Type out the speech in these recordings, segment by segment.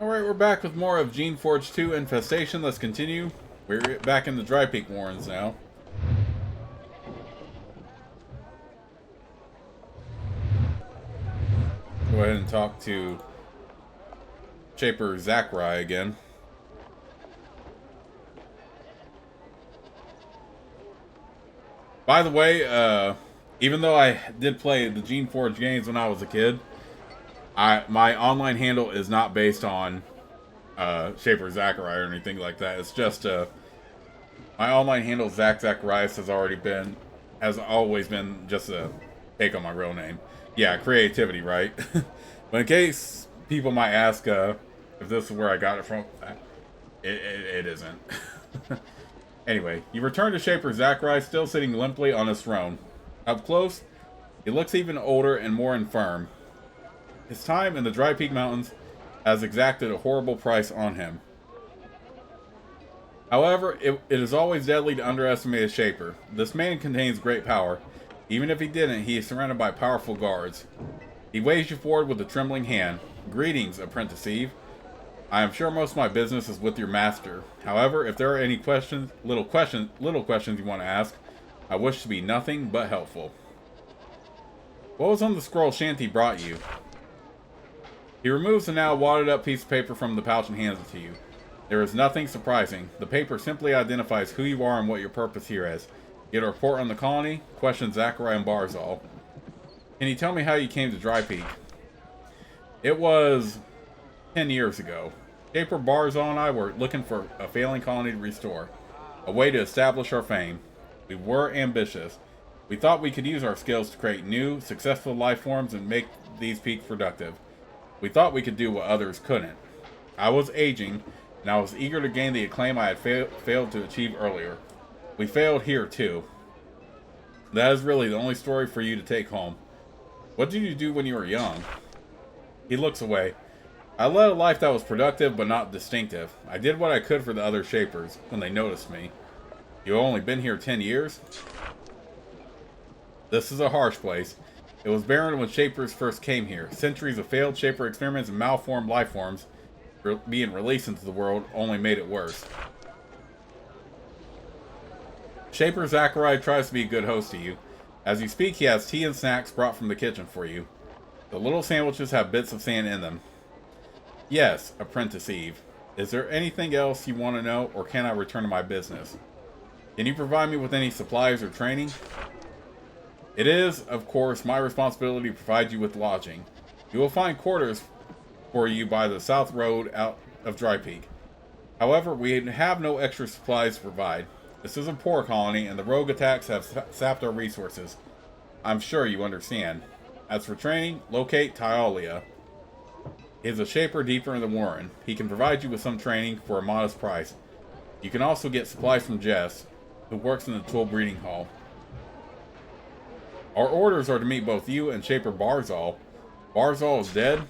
Alright, we're back with more of Geneforge 2 Infestation. Let's continue. We're back in the Drypeak warrens now. Go ahead and talk to Shaper Zachary again. By the way, even though I did play the Geneforge games when I was a kid, my online handle is not based on Shaper Zachary or anything like that. It's just my online handle Zacharias has always been just a take on my real name. Yeah, creativity, right? But in case people might ask if this is where I got it from, it isn't. Anyway, you return to Shaper Zachary, still sitting limply on his throne. Up close, he looks even older and more infirm. His time in the Drypeak Mountains has exacted a horrible price on him. However, it is always deadly to underestimate a Shaper. This man contains great power. Even if he didn't, he is surrounded by powerful guards. He waves you forward with a trembling hand. Greetings, Apprentice Eve. I am sure most of my business is with your master. However, if there are any little questions you want to ask, I wish to be nothing but helpful. What was on the scroll Shanti brought you? He removes the now wadded up piece of paper from the pouch and hands it to you. There is nothing surprising. The paper simply identifies who you are and what your purpose here is. Get a report on the colony, question Zachary and Barzal. Can you tell me how you came to Drypeak? It was 10 years ago. Shaper Barzal and I were looking for a failing colony to restore. A way to establish our fame. We were ambitious. We thought we could use our skills to create new, successful life forms and make these peaks productive. We thought we could do what others couldn't. I was aging, and I was eager to gain the acclaim I had failed to achieve earlier. We failed here, too. That is really the only story for you to take home. What did you do when you were young? He looks away. I led a life that was productive but not distinctive. I did what I could for the other Shapers when they noticed me. You've only been here 10 years? This is a harsh place. It was barren when Shapers first came here. Centuries of failed Shaper experiments and malformed life forms being released into the world only made it worse. Shaper Zachary tries to be a good host to you. As you speak, he has tea and snacks brought from the kitchen for you. The little sandwiches have bits of sand in them. Yes, Apprentice Eve. Is there anything else you want to know, or can I return to my business? Can you provide me with any supplies or training? It is, of course, my responsibility to provide you with lodging. You will find quarters for you by the south road out of Drypeak. However, we have no extra supplies to provide. This is a poor colony, and the rogue attacks have sapped our resources. I'm sure you understand. As for training, locate Tyalia. He is a Shaper deeper in the Warren. He can provide you with some training for a modest price. You can also get supplies from Jess, who works in the tool breeding hall. Our orders are to meet both you and Shaper Barzal. Barzal is dead?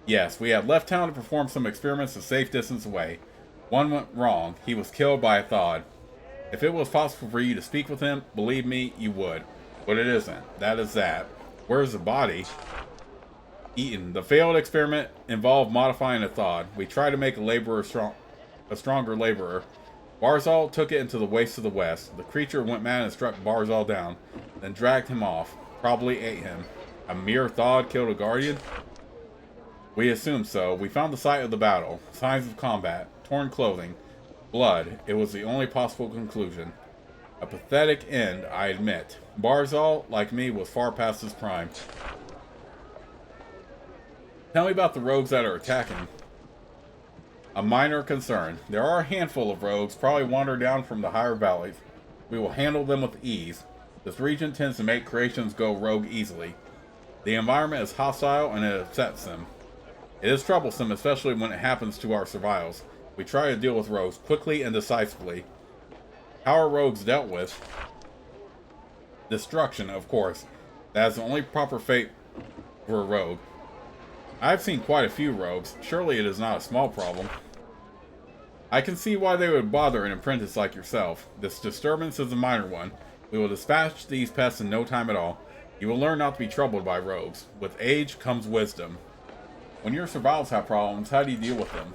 Yes, we had left town to perform some experiments a safe distance away. One went wrong. He was killed by a Thod. If it was possible for you to speak with him, believe me, you would. But it isn't. That is that. Where's the body? Eaten. The failed experiment involved modifying a Thod. We tried to make a stronger laborer. Barzal took it into the wastes of the west. The creature went mad and struck Barzal down, then dragged him off. Probably ate him. A mere Thod killed a guardian? We assumed so. We found the site of the battle. Signs of combat. Torn clothing. Blood. It was the only possible conclusion. A pathetic end, I admit. Barzal, like me, was far past his prime. Tell me about the rogues that are attacking. A minor concern. There are a handful of rogues, probably wander down from the higher valleys. We will handle them with ease. This region tends to make creations go rogue easily. The environment is hostile and it upsets them. It is troublesome, especially when it happens to our survivals. We try to deal with rogues quickly and decisively. How are rogues dealt with? Destruction, of course. That is the only proper fate for a rogue. I've seen quite a few rogues. Surely it is not a small problem. I can see why they would bother an apprentice like yourself. This disturbance is a minor one. We will dispatch these pests in no time at all. You will learn not to be troubled by rogues. With age comes wisdom. When your survivors have problems, how do you deal with them?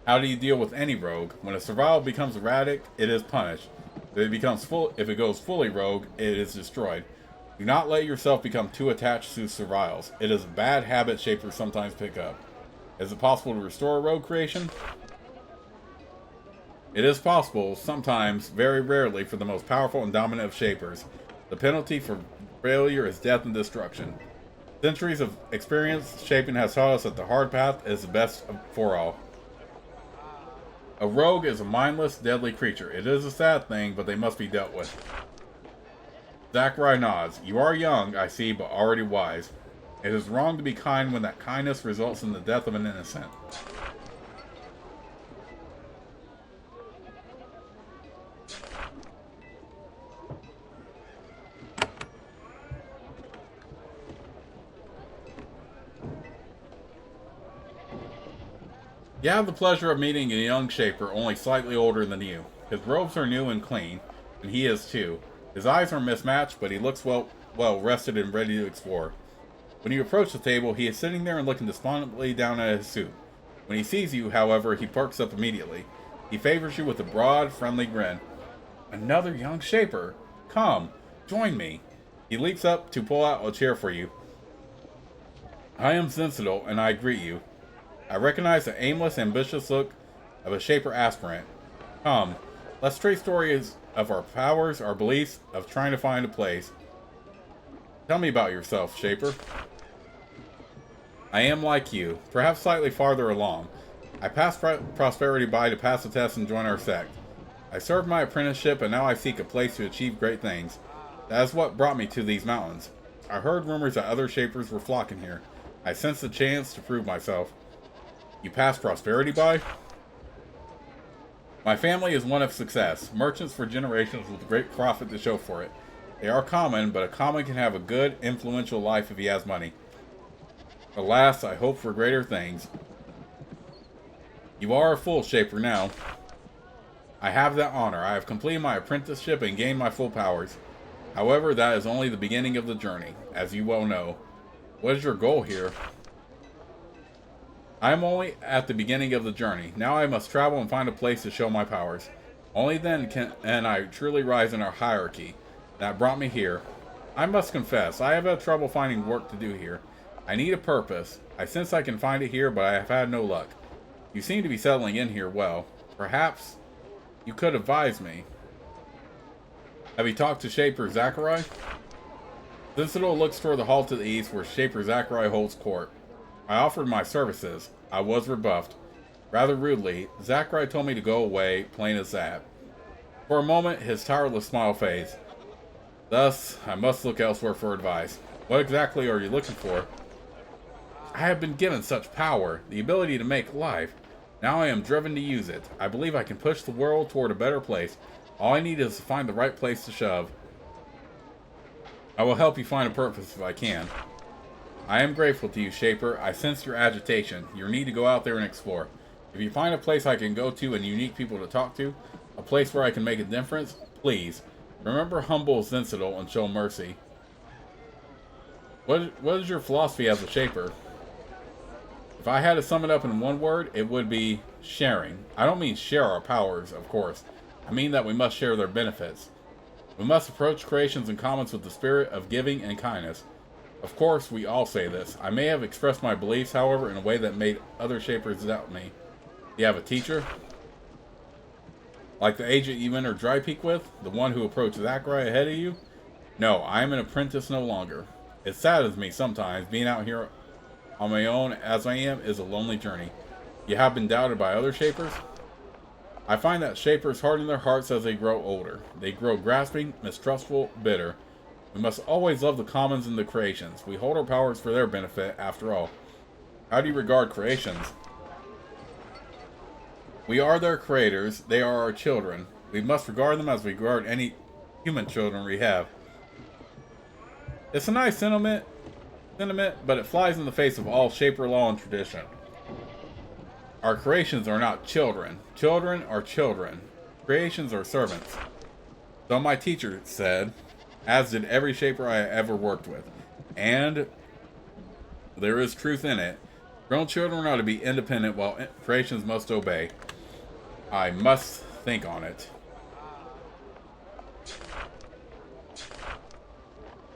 How do you deal with any rogue? When a survivor becomes erratic, it is punished. If it goes fully rogue, it is destroyed. Do not let yourself become too attached to survivals. It is a bad habit shapers sometimes pick up. Is it possible to restore a rogue creation? It is possible, sometimes, very rarely, for the most powerful and dominant of shapers. The penalty for failure is death and destruction. Centuries of experience shaping has taught us that the hard path is the best for all. A rogue is a mindless, deadly creature. It is a sad thing, but they must be dealt with. Zachary nods. You are young, I see, but already wise. It is wrong to be kind when that kindness results in the death of an innocent. You have the pleasure of meeting a young shaper only slightly older than you. His robes are new and clean, and he is too. His eyes are mismatched, but he looks well rested and ready to explore. When you approach the table, he is sitting there and looking despondently down at his soup. When he sees you, however, he perks up immediately. He favors you with a broad, friendly grin. Another young shaper. Come, join me. He leaps up to pull out a chair for you. I am Zensidal, and I greet you. I recognize the aimless, ambitious look of a shaper aspirant. Come, let's trade stories of our powers, our beliefs, of trying to find a place. Tell me about yourself, shaper. I am like you, perhaps slightly farther along. I passed prosperity by to pass the test and join our sect. I served my apprenticeship and now I seek a place to achieve great things. That is what brought me to these mountains. I heard rumors that other shapers were flocking here. I sensed a chance to prove myself. You passed prosperity by? My family is one of success, merchants for generations with great profit to show for it. They are common, but a common can have a good, influential life if he has money. Alas, I hope for greater things. You are a full shaper now. I have that honor. I have completed my apprenticeship and gained my full powers. However, that is only the beginning of the journey, as you well know. What is your goal here? I am only at the beginning of the journey. Now I must travel and find a place to show my powers. Only then can I truly rise in our hierarchy. That brought me here. I must confess, I have had trouble finding work to do here. I need a purpose. I sense I can find it here, but I have had no luck. You seem to be settling in here well. Perhaps you could advise me. Have you talked to Shaper Zachary? Zensidal looks toward the hall to the east where Shaper Zachary holds court. I offered my services. I was rebuffed. Rather rudely, Zachary told me to go away, plain as that. For a moment, his tireless smile fades. Thus, I must look elsewhere for advice. What exactly are you looking for? I have been given such power, the ability to make life. Now I am driven to use it. I believe I can push the world toward a better place. All I need is to find the right place to shove. I will help you find a purpose if I can. I am grateful to you, Shaper. I sense your agitation, your need to go out there and explore. If you find a place I can go to and unique people to talk to, a place where I can make a difference, please, remember humble Zensidal and show mercy. What is your philosophy as a Shaper? If I had to sum it up in one word, it would be sharing. I don't mean share our powers, of course. I mean that we must share their benefits. We must approach creations and commons with the spirit of giving and kindness. Of course, we all say this. I may have expressed my beliefs, however, in a way that made other shapers doubt me. Do you have a teacher? Like the agent you entered Drypeak with? The one who approached Zachary ahead of you? No, I am an apprentice no longer. It saddens me sometimes. Being out here on my own as I am is a lonely journey. You have been doubted by other shapers? I find that shapers harden their hearts as they grow older. They grow grasping, mistrustful, bitter. We must always love the commons and the creations. We hold our powers for their benefit, after all. How do you regard creations? We are their creators. They are our children. We must regard them as we regard any human children we have. It's a nice sentiment, but it flies in the face of all shaper law and tradition. Our creations are not children. Children are children. Creations are servants. So my teacher said, as did every shaper I ever worked with. And There is truth in it. Grown children are to be independent while creations must obey. I must think on it.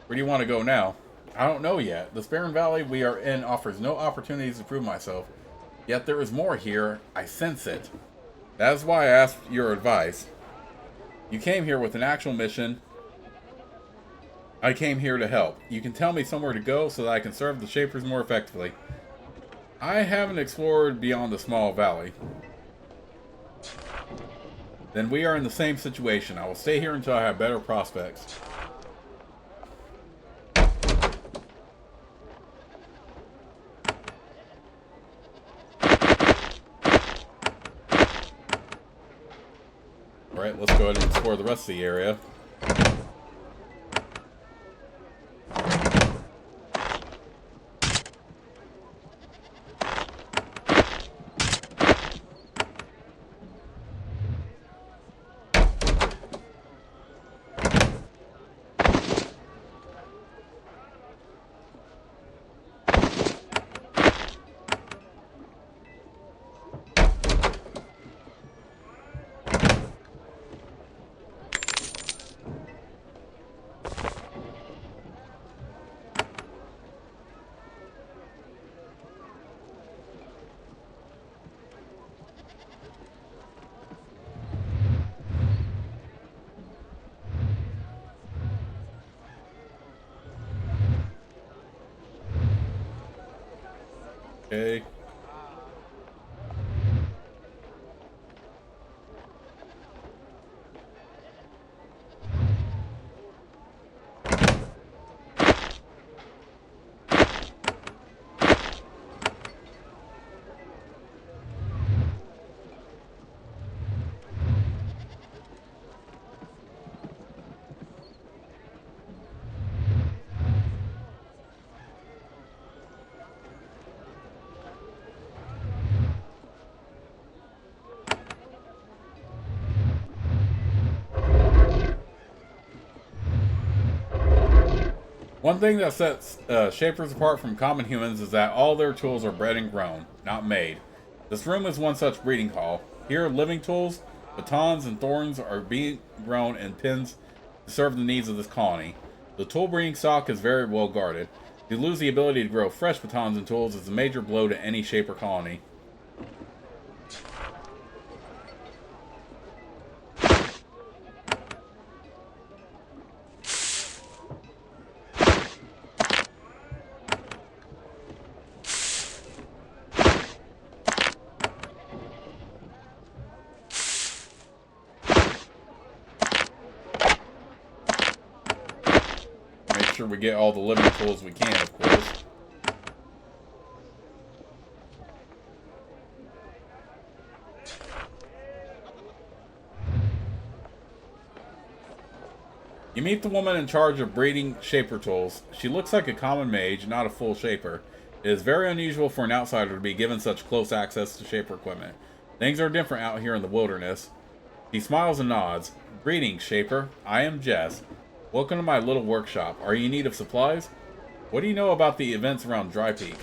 Where do you want to go now? I don't know yet. The barren valley we are in offers no opportunities to prove myself. Yet there is more here. I sense it. That is why I asked your advice. You came here with an actual mission. I came here to help. You can tell me somewhere to go so that I can serve the Shapers more effectively. I haven't explored beyond the small valley. Then we are in the same situation. I will stay here until I have better prospects. Alright, let's go ahead and explore the rest of the area. Okay. One thing that sets Shapers apart from common humans is that all their tools are bred and grown, not made. This room is one such breeding hall. Here, living tools, batons, and thorns are being grown in pens to serve the needs of this colony. The tool breeding stock is very well guarded. To lose the ability to grow fresh batons and tools is a major blow to any Shaper colony. Sure we get all the living tools we can, of course. You meet the woman in charge of breeding Shaper tools. She looks like a common mage, not a full Shaper. It is very unusual for an outsider to be given such close access to Shaper equipment. Things are different out here in the wilderness. She smiles and nods. Greetings, Shaper. I am Jess. Welcome to my little workshop. Are you in need of supplies? What do you know about the events around Drypeak?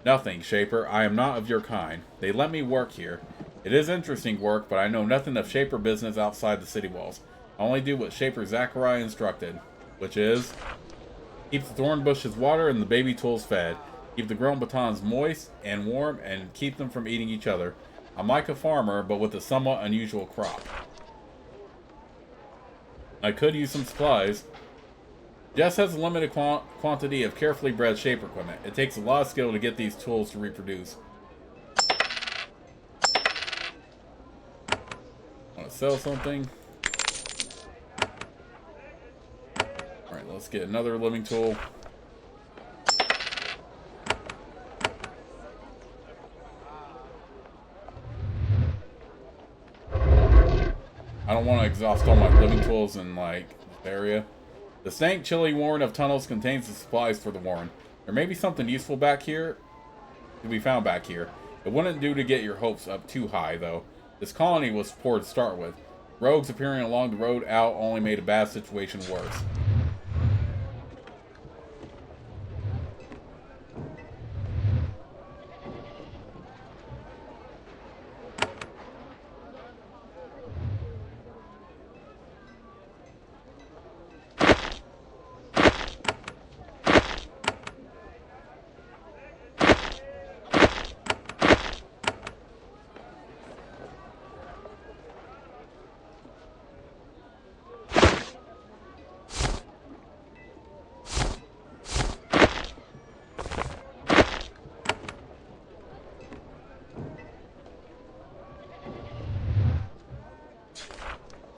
Nothing, Shaper. I am not of your kind. They let me work here. It is interesting work, but I know nothing of Shaper business outside the city walls. I only do what Shaper Zachariah instructed, which is keep the thorn bushes watered and the baby tools fed. Keep the grown batons moist and warm and keep them from eating each other. I'm like a farmer, but with a somewhat unusual crop. I could use some supplies. Jess has a limited quantity of carefully bred Shaper equipment. It takes a lot of skill to get these tools to reproduce. Want to sell something? Alright, let's get another living tool. I don't want to exhaust all my living tools in, like, this area. The stank, chilly warren of tunnels contains the supplies for the warren. There may be something useful back here to be found back here. It wouldn't do to get your hopes up too high, though. This colony was poor to start with. Rogues appearing along the road out only made a bad situation worse.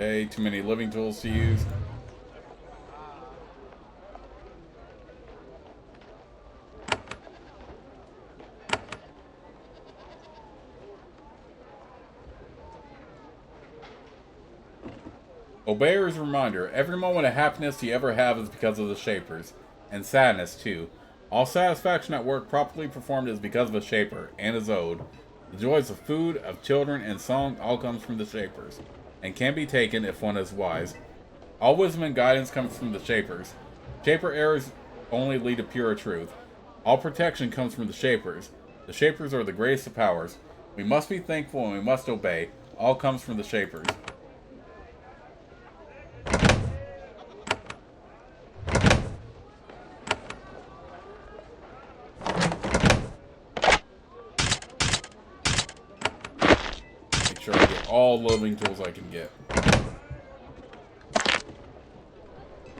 Okay, too many living tools to use. Obeyor's reminder, every moment of happiness you ever have is because of the Shapers. And sadness, too. All satisfaction at work properly performed is because of a Shaper, and his ode. The joys of food, of children, and song all comes from the Shapers, and can be taken if one is wise. All wisdom and guidance comes from the Shapers. Shaper errors only lead to pure truth. All protection comes from the Shapers. The Shapers are the greatest of powers. We must be thankful and we must obey. All comes from the Shapers. Make sure I get all living tools I can get.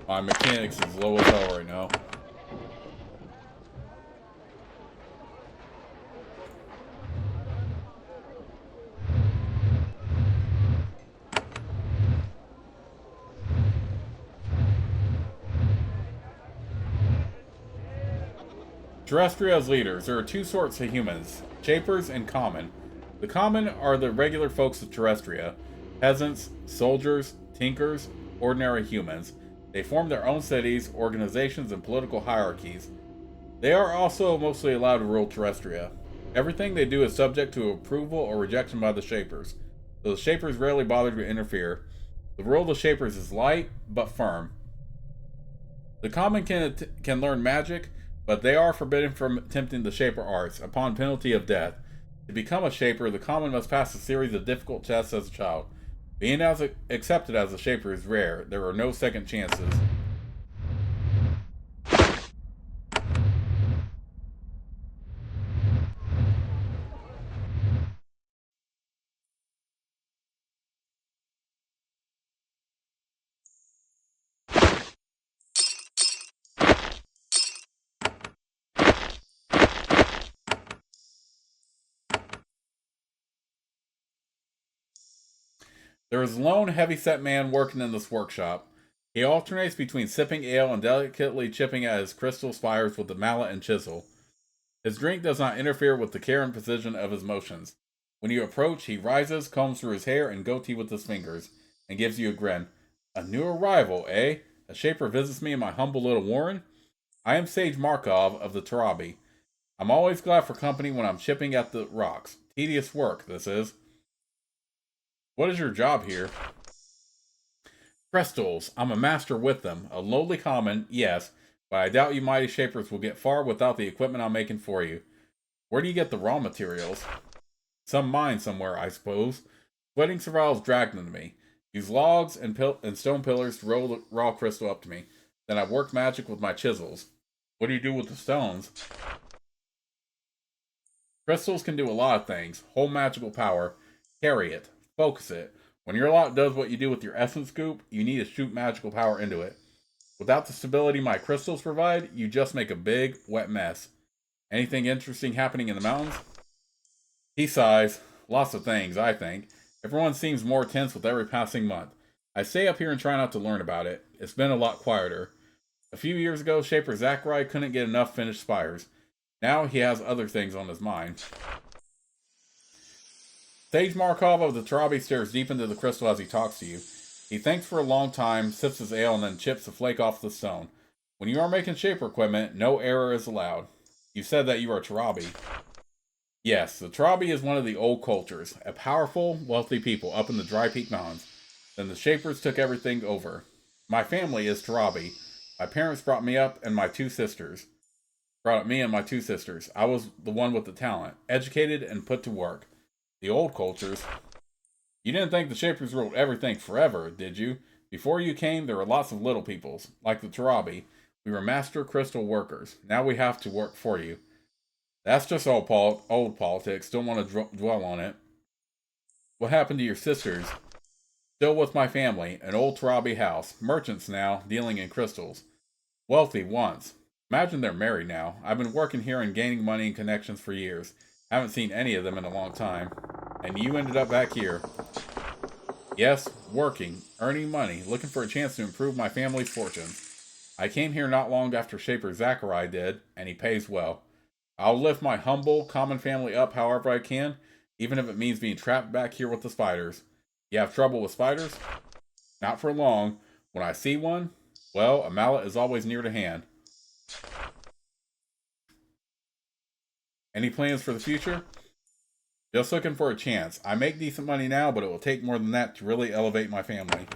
My mechanics is low as hell right now. Terrestria's leaders. There are two sorts of humans, Shapers and Common. The Common are the regular folks of Terrestria, peasants, soldiers, tinkers, ordinary humans. They form their own cities, organizations, and political hierarchies. They are also mostly allowed to rule Terrestria. Everything they do is subject to approval or rejection by the Shapers, so the Shapers rarely bother to interfere. The rule of the Shapers is light, but firm. The Common can learn magic, but they are forbidden from attempting the Shaper arts, upon penalty of death. To become a Shaper, the Common must pass a series of difficult tests as a child. Being accepted as a Shaper is rare. There are no second chances. There is a lone, heavy-set man working in this workshop. He alternates between sipping ale and delicately chipping at his crystal spires with a mallet and chisel. His drink does not interfere with the care and precision of his motions. When you approach, he rises, combs through his hair and goatee with his fingers, and gives you a grin. A new arrival, eh? A Shaper visits me in my humble little warren? I am Sage Markov of the Tarabi. I'm always glad for company when I'm chipping at the rocks. Tedious work, this is. What is your job here? Crystals. I'm a master with them. A lowly common, yes, but I doubt you mighty Shapers will get far without the equipment I'm making for you. Where do you get the raw materials? Some mine somewhere, I suppose. Sweating survivals dragged them to me. Use logs and stone pillars to roll the raw crystal up to me. Then I work magic with my chisels. What do you do with the stones? Crystals can do a lot of things. Hold magical power. Carry it. Focus it. When your lot does what you do with your essence scoop, you need to shoot magical power into it. Without the stability my crystals provide, you just make a big, wet mess. Anything interesting happening in the mountains? He sighs. Lots of things, I think. Everyone seems more tense with every passing month. I stay up here and try not to learn about it. It's been a lot quieter. A few years ago, Shaper Zachary couldn't get enough finished spires. Now he has other things on his mind. Sage Markov of the Tarabi stares deep into the crystal as he talks to you. He thinks for a long time, sips his ale, and then chips a flake off the stone. When you are making Shaper equipment, no error is allowed. You said that you are Tarabi. Yes, the Tarabi is one of the old cultures, a powerful, wealthy people up in the Drypeak Mountains. Then the Shapers took everything over. My family is Tarabi. My parents brought me up and my two sisters. Brought up me and my two sisters. I was the one with the talent, educated and put to work. The old cultures. You didn't think the Shapers ruled everything forever, did you? Before you came, there were lots of little peoples, like the Tarabi. We were master crystal workers. Now we have to work for you. That's just old politics. Don't want to dwell on it. What happened to your sisters? Still with my family, an old Tarabi house. Merchants now, dealing in crystals. Wealthy once. Imagine they're married now. I've been working here and gaining money and connections for years. Haven't seen any of them in a long time. And you ended up back here. Yes, working, earning money, looking for a chance to improve my family's fortunes. I came here not long after Shaper Zachariah did, and he pays well. I'll lift my humble, common family up however I can, even if it means being trapped back here with the spiders. You have trouble with spiders? Not for long. When I see one, well, a mallet is always near to hand. Any plans for the future? Just looking for a chance. I make decent money now, but it will take more than that to really elevate my family.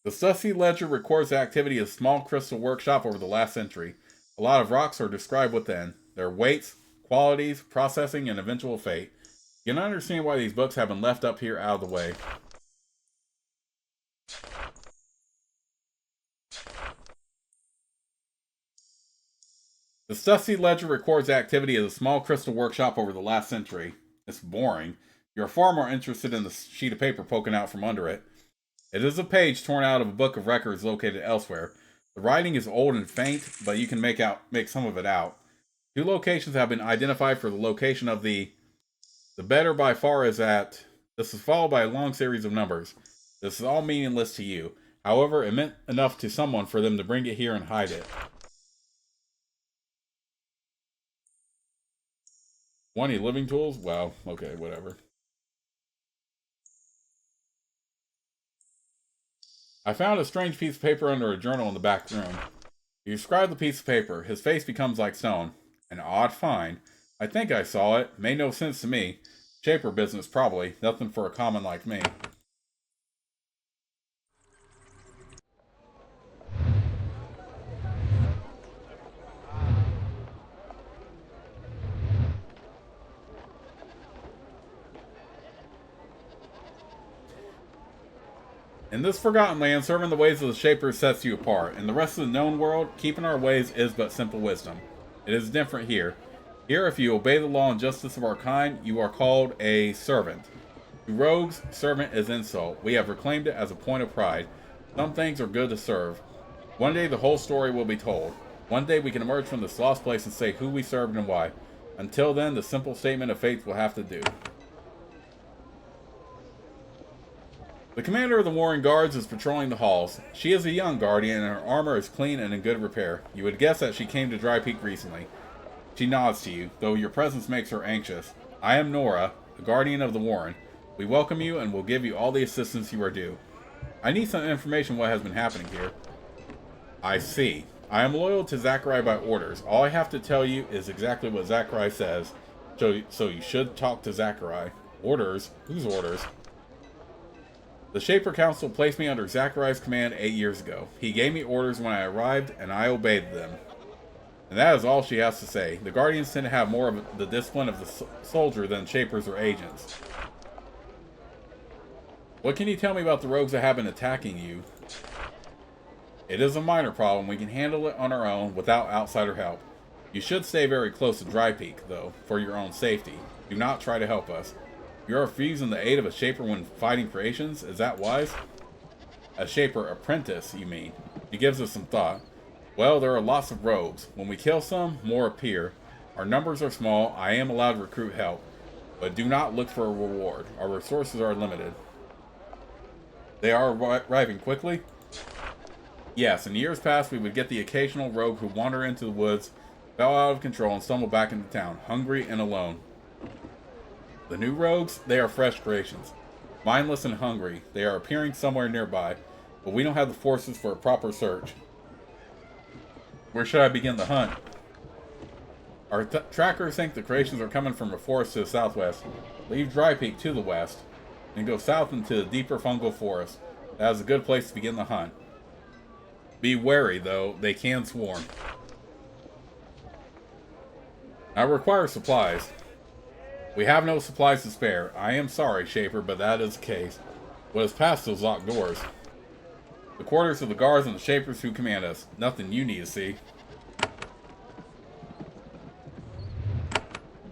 The Stussy Ledger records the activity of a small crystal workshop over the last century. A lot of rocks are described within, their weights, qualities, processing, and eventual fate. You can understand why these books have been left up here out of the way. The Stussy Ledger records the activity of a small crystal workshop over the last century. It's boring. You're far more interested in the sheet of paper poking out from under it. It is a page torn out of a book of records located elsewhere. The writing is old and faint, but you can make some of it out. Two locations have been identified for the location of the better by far is at. This is followed by a long series of numbers. This is all meaningless to you. However, it meant enough to someone for them to bring it here and hide it. 20 living tools? Well, okay, whatever. I found a strange piece of paper under a journal in the back room. You describe the piece of paper. His face becomes like stone. An odd find. I think I saw it. Made no sense to me. Shaper business, probably. Nothing for a common like me. In this forgotten land, serving the ways of the Shapers sets you apart. In the rest of the known world, keeping our ways is but simple wisdom. It is different here. Here, if you obey the law and justice of our kind, you are called a servant. To rogues, servant is insult. We have reclaimed it as a point of pride. Some things are good to serve. One day the whole story will be told. One day we can emerge from this lost place and say who we served and why. Until then, the simple statement of faith will have to do. The commander of the Warring Guards is patrolling the halls. She is a young guardian and her armor is clean and in good repair. You would guess that she came to Drypeak recently. She nods to you, though your presence makes her anxious. I am Nora, the guardian of the Warren. We welcome you and will give you all the assistance you are due. I need some information on what has been happening here. I see. I am loyal to Zachariah by orders. All I have to tell you is exactly what Zachariah says. So you should talk to Zachariah. Orders? Whose orders? The Shaper Council placed me under Zachariah's command 8 years ago. He gave me orders when I arrived, and I obeyed them. And that is all she has to say. The Guardians tend to have more of the discipline of the soldier than Shapers or agents. What can you tell me about the rogues that have been attacking you? It is a minor problem. We can handle it on our own without outsider help. You should stay very close to Drypeak, though, for your own safety. Do not try to help us. You are refusing the aid of a Shaper when fighting creations? Is that wise? A Shaper apprentice, you mean? He gives us some thought. Well, there are lots of rogues. When we kill some, more appear. Our numbers are small. I am allowed to recruit help. But do not look for a reward. Our resources are limited. They are arriving quickly? Yes, in years past we would get the occasional rogue who wander into the woods, fell out of control, and stumble back into town, hungry and alone. The new rogues, they are fresh creations. Mindless and hungry, they are appearing somewhere nearby, but we don't have the forces for a proper search. Where should I begin the hunt? Our trackers think the creations are coming from a forest to the southwest. Leave Drypeak to the west, and go south into the deeper fungal forest. That is a good place to begin the hunt. Be wary, though, they can swarm. I require supplies. We have no supplies to spare. I am sorry, Shaper, but that is the case. What is past those locked doors? The quarters of the guards and the Shapers who command us. Nothing you need to see.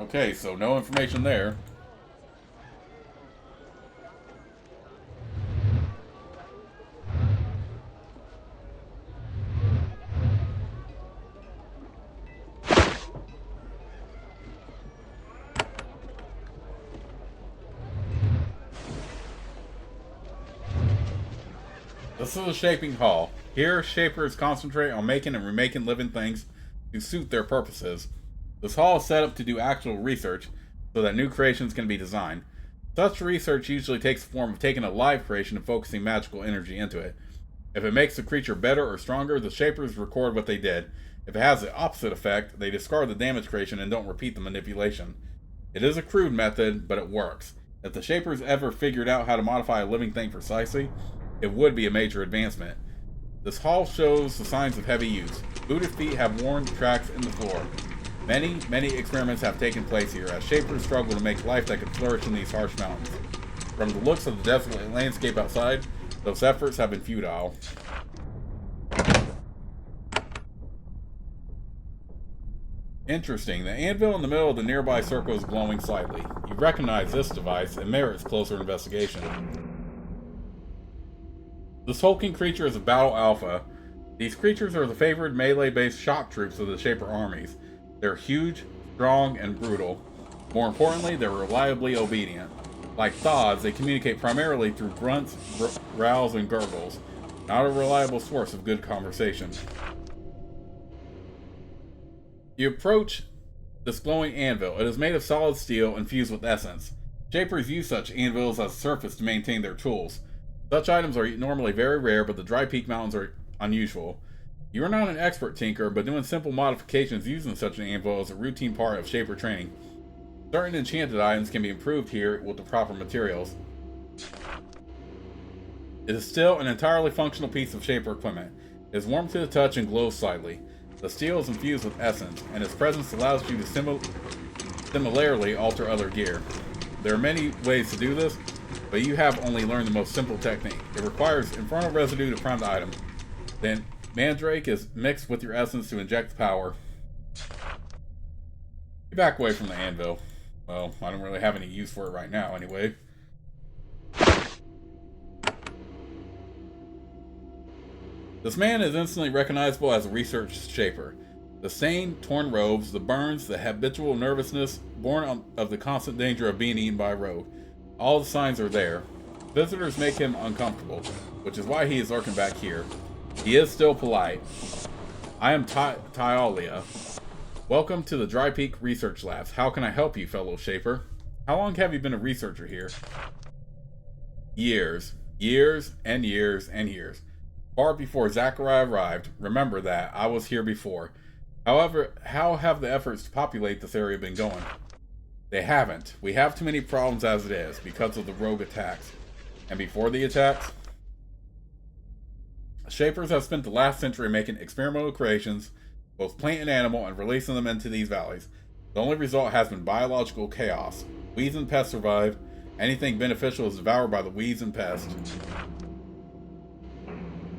Okay, so no information there. This is a shaping hall. Here, shapers concentrate on making and remaking living things to suit their purposes. This hall is set up to do actual research so that new creations can be designed. Such research usually takes the form of taking a live creation and focusing magical energy into it. If it makes the creature better or stronger, the shapers record what they did. If it has the opposite effect, they discard the damaged creation and don't repeat the manipulation. It is a crude method, but it works. If the shapers ever figured out how to modify a living thing precisely, it would be a major advancement. This hall shows the signs of heavy use. Booted feet have worn tracks in the floor. Many experiments have taken place here as shapers struggle to make life that could flourish in these harsh mountains. From the looks of the desolate landscape outside, those efforts have been futile. Interesting. The anvil in the middle of the nearby circle is glowing slightly. You recognize this device and merits closer investigation. This hulking creature is a battle alpha. These creatures are the favored melee-based shock troops of the Shaper armies. They're huge, strong, and brutal. More importantly, they're reliably obedient. Like Thods, they communicate primarily through grunts, growls, and gurgles. Not a reliable source of good conversation. You approach this glowing anvil. It is made of solid steel infused with essence. Shapers use such anvils as a surface to maintain their tools. Such items are normally very rare, but the Drypeak Mountains are unusual. You are not an expert tinker, but doing simple modifications using such an anvil is a routine part of Shaper training. Certain enchanted items can be improved here with the proper materials. It is still an entirely functional piece of Shaper equipment. It is warm to the touch and glows slightly. The steel is infused with essence, and its presence allows you to similarly alter other gear. There are many ways to do this, but you have only learned the most simple technique. It requires infernal residue to prime the item. Then Mandrake is mixed with your essence to inject the power. Get back away from the anvil. Well, I don't really have any use for it right now anyway. This man is instantly recognizable as a research shaper. The stain, torn robes, the burns, the habitual nervousness, born of the constant danger of being eaten by a rogue. All the signs are there. Visitors make him uncomfortable, which is why he is lurking back here. He is still polite. I am Tyalia. Welcome to the Drypeak Research Labs. How can I help you, fellow shaper? How long have you been a researcher here? Years. Years and years and years. Far before Zachariah arrived. Remember that. I was here before. However, how have the efforts to populate this area been going? They haven't. We have too many problems as it is, because of the rogue attacks. And before the attacks, shapers have spent the last century making experimental creations, both plant and animal, and releasing them into these valleys. The only result has been biological chaos. Weeds and pests survive. Anything beneficial is devoured by the weeds and pests.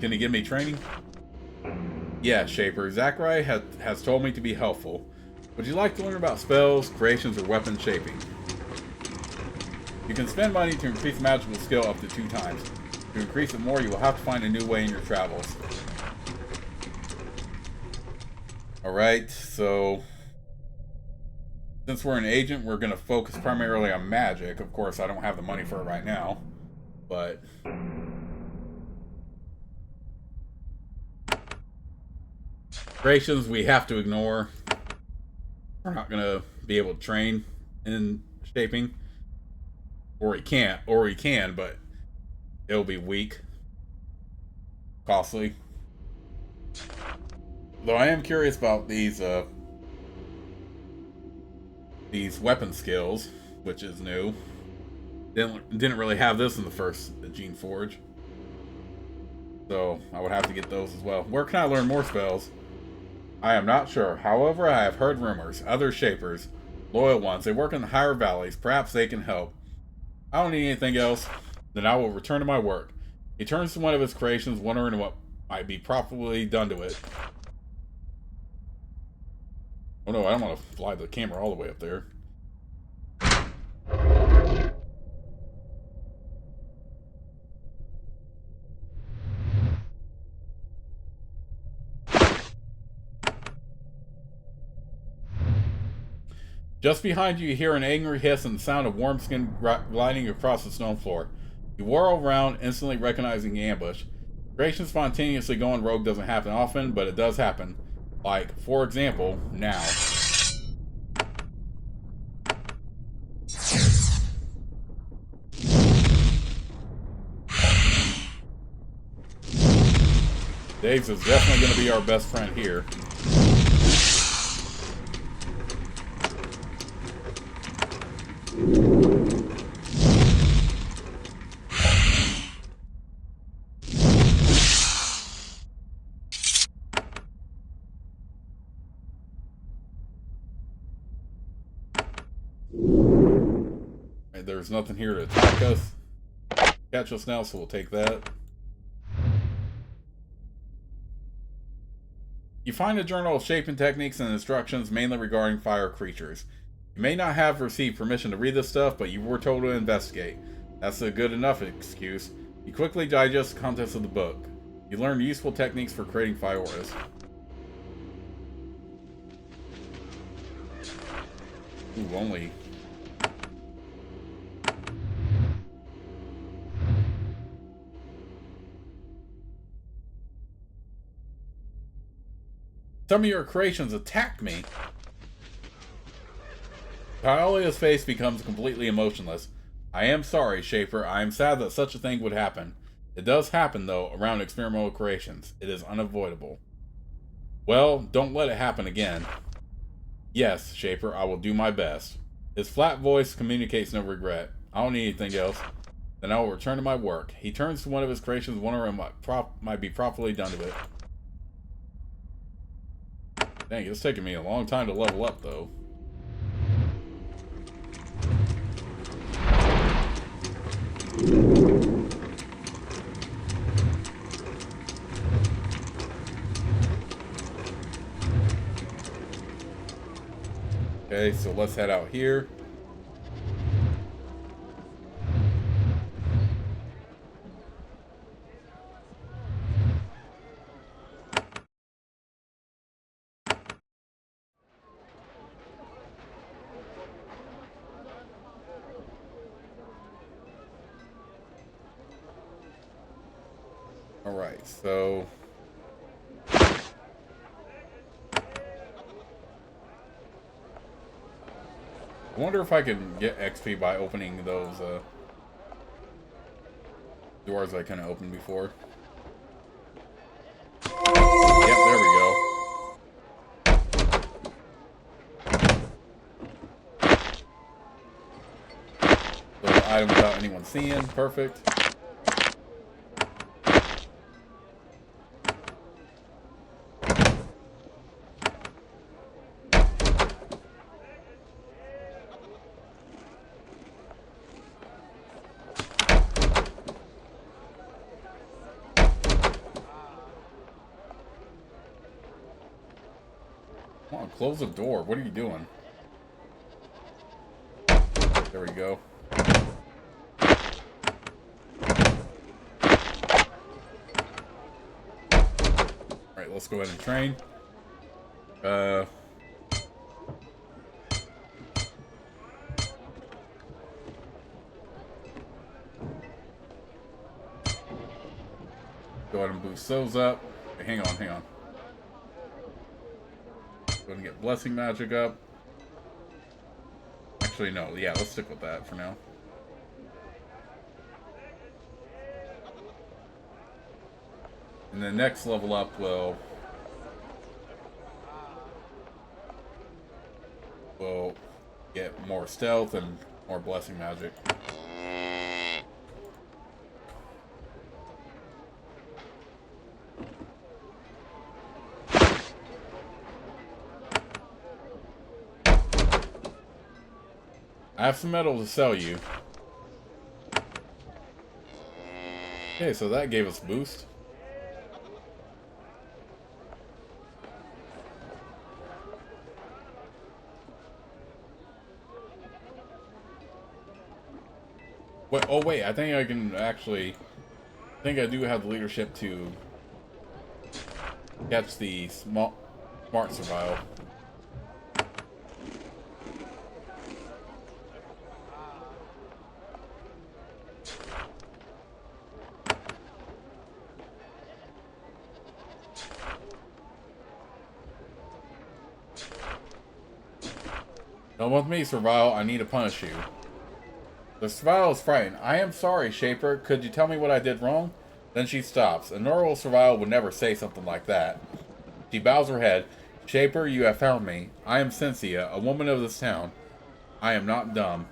Can you give me training? Yeah, Shaper. Zachariah has told me to be helpful. Would you like to learn about spells, creations, or weapon shaping? You can spend money to increase magical skill up to 2 times. To increase it more, you will have to find a new way in your travels. Alright, so since we're an agent, we're going to focus primarily on magic. Of course, I don't have the money for it right now, but creations we have to ignore. We're not going to be able to train in shaping. Or he can, but it'll be weak. Costly. Though I am curious about these weapon skills, which is new. Didn't really have this in the first Geneforge. So I would have to get those as well. Where can I learn more spells? I am not sure. However, I have heard rumors. Other shapers, loyal ones, they work in the higher valleys. Perhaps they can help. I don't need anything else. Then I will return to my work. He turns to one of his creations, wondering what might be properly done to it. Oh no, I don't want to fly the camera all the way up there. Just behind you, you hear an angry hiss and the sound of warm skin gliding across the stone floor. You whirl around, instantly recognizing the ambush. Creation spontaneously going rogue doesn't happen often, but it does happen. Like, for example, now. Dave's is definitely going to be our best friend here. Right, there's nothing here to attack us. Catch us now, so we'll take that. You find a journal of shaping techniques and instructions mainly regarding fire creatures. You may not have received permission to read this stuff, but you were told to investigate. That's a good enough excuse. You quickly digest the contents of the book. You learn useful techniques for creating fire auras. Ooh, only. Some of your creations attacked me. Tyalia's face becomes completely emotionless. I am sorry, Shaper. I am sad that such a thing would happen. It does happen, though, around experimental creations. It is unavoidable. Well, don't let it happen again. Yes, Shaper, I will do my best. His flat voice communicates no regret. I don't need anything else. Then I will return to my work. He turns to one of his creations, wondering what might be properly done to it. Dang, it's taking me a long time to level up, though. Okay, so let's head out here. Alright, so... I wonder if I can get XP by opening those doors I couldn't open before. Yep, there we go. Little item without anyone seeing. Perfect. Come on, close the door. What are you doing? There we go. Alright, let's go ahead and train. Go ahead and boost those up. Okay, hang on. Go ahead and get blessing magic up. Actually, no. Yeah, let's stick with that for now. And the next level up will get more stealth and more blessing magic. I have some metal to sell you. Okay, so that gave us a boost. Wait, oh wait, I think I can actually... I think I do have the leadership to catch the smart survival. Come with me, Servile. I need to punish you. The Servile is frightened. I am sorry, Shaper. Could you tell me what I did wrong? Then she stops. A normal Servile would never say something like that. She bows her head. Shaper, you have found me. I am Cynthia, a woman of this town. I am not dumb.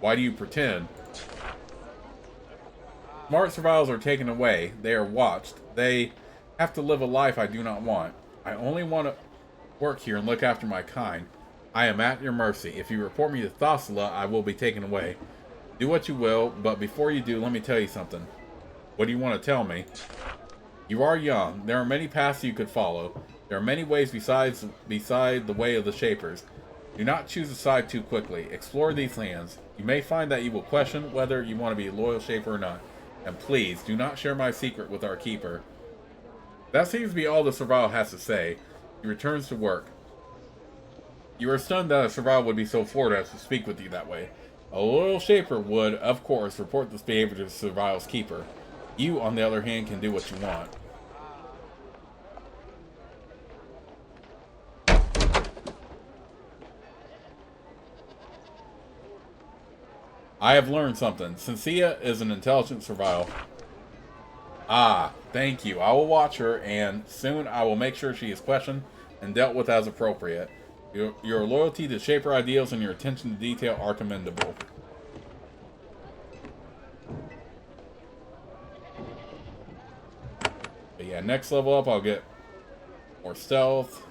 Why do you pretend? Smart Serviles are taken away. They are watched. They have to live a life I do not want. I only want to work here and look after my kind. I am at your mercy. If you report me to Thasala, I will be taken away. Do what you will, but before you do, let me tell you something. What do you want to tell me? You are young. There are many paths you could follow. There are many ways beside the way of the Shapers. Do not choose a side too quickly. Explore these lands. You may find that you will question whether you want to be a loyal Shaper or not. And please, do not share my secret with our keeper. That seems to be all the Servile has to say. He returns to work. You are stunned that a Servile would be so forward as to speak with you that way. A loyal Shaper would, of course, report this behavior to the Servile's keeper. You, on the other hand, can do what you want. I have learned something. Cynthia is an intelligent Servile. Ah, thank you. I will watch her, and soon I will make sure she is questioned and dealt with as appropriate. Your loyalty to Shaper ideals and your attention to detail are commendable. But yeah, next level up, I'll get more stealth,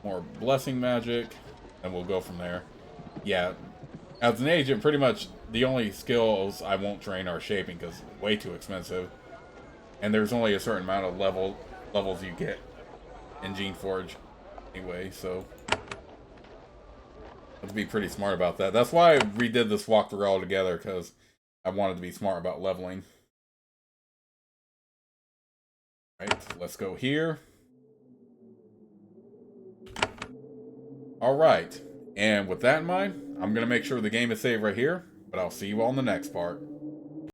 more blessing magic, and we'll go from there. Yeah, as an agent, pretty much the only skills I won't train are shaping because it's way too expensive. And there's only a certain amount of levels you get in Geneforge anyway, so have to be pretty smart about that. That's why I redid this walkthrough altogether, because I wanted to be smart about leveling. Right, let's go here. Alright, and with that in mind, I'm going to make sure the game is saved right here, but I'll see you all in the next part.